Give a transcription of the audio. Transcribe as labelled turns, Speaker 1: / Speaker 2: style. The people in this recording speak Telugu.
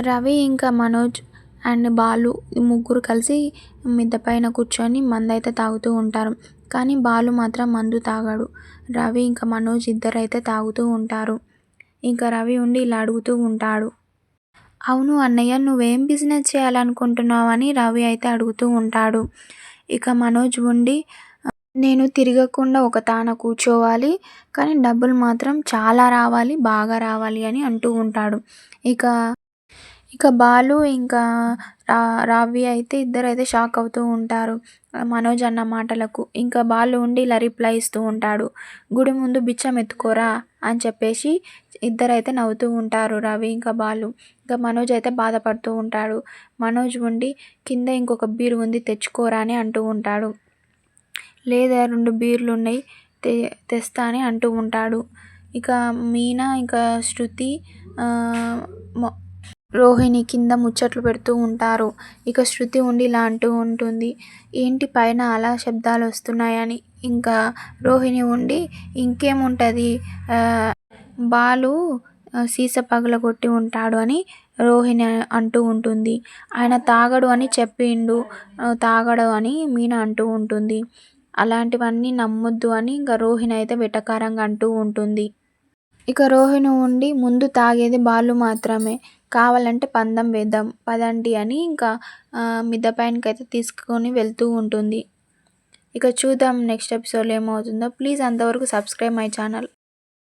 Speaker 1: రవి ఇంకా మనోజ్ అండ్ బాలు ఈ ముగ్గురు కలిసి మిద్దె పైన కూర్చొని మందైతే తాగుతూ ఉంటారు. కానీ బాలు మాత్రం మందు తాగడు. రవి ఇంకా మనోజ్ ఇద్దరైతే తాగుతూ ఉంటారు. ఇంకా రవి ఉండి ఇలా అడుగుతూ ఉంటాడు. అవును అన్నయ్య, నువ్వేం బిజినెస్ చేయాలనుకుంటున్నావు అని రవి అయితే అడుగుతూ ఉంటాడు. ఇక మనోజ్ ఉండి నేను తిరగకుండా ఒక తాన కూర్చోవాలి, కానీ డబ్బులు మాత్రం చాలా రావాలి, బాగా రావాలి అని అంటూ ఉంటాడు. ఇక ఇక బాలు ఇంకా రవి అయితే ఇద్దరైతే షాక్ అవుతూ ఉంటారు మనోజ్ అన్న మాటలకు. ఇంకా బాలు ఉండి ఇలా రిప్లై ఇస్తూ ఉంటాడు. గుడి ముందు బిచ్చం ఎత్తుకోరా అని చెప్పేసి ఇద్దరైతే నవ్వుతూ ఉంటారు రవి ఇంకా బాలు. ఇంకా మనోజ్ అయితే బాధపడుతూ ఉంటాడు. మనోజ్ ఉండి కింద ఇంకొక బీరు ఉంది తెచ్చుకోరా అని అంటూ ఉంటాడు. లేదా 2 బీర్లు ఉన్నాయి తెస్తా అని అంటూ ఉంటాడు. ఇక మీనా ఇంకా శృతి రోహిణి కింద ముచ్చట్లు పెడుతూ ఉంటారు. ఇక శృతి ఉండి ఇలా అంటూ ఉంటుంది, ఏంటి పైన అలా శబ్దాలు వస్తున్నాయని. ఇంకా రోహిణి ఉండి ఇంకేముంటుంది, బాలు సీస పగలగొట్టి ఉంటాడు అని రోహిణి అంటూ ఉంటుంది. ఆయన తాగడు అని చెప్పిండు, తాగడు అని మీనా అంటూ ఉంటుంది. అలాంటివన్నీ నమ్మొద్దు అని ఇంకా రోహిణి అయితే వెటకారంగా అంటూ ఉంటుంది. ఇక రోహిణి ఉండి ముందు తాగేది బాలు మాత్రమే, కావాలంటే పందెం వేద్దాం పదండి అని ఇంకా మిద్దె పైనకైతే తీసుకొని వెళ్తూ ఉంటుంది. ఇక చూద్దాం నెక్స్ట్ ఎపిసోడ్లో ఏమవుతుందో. ప్లీజ్ అంతవరకు సబ్స్క్రైబ్ మై ఛానల్.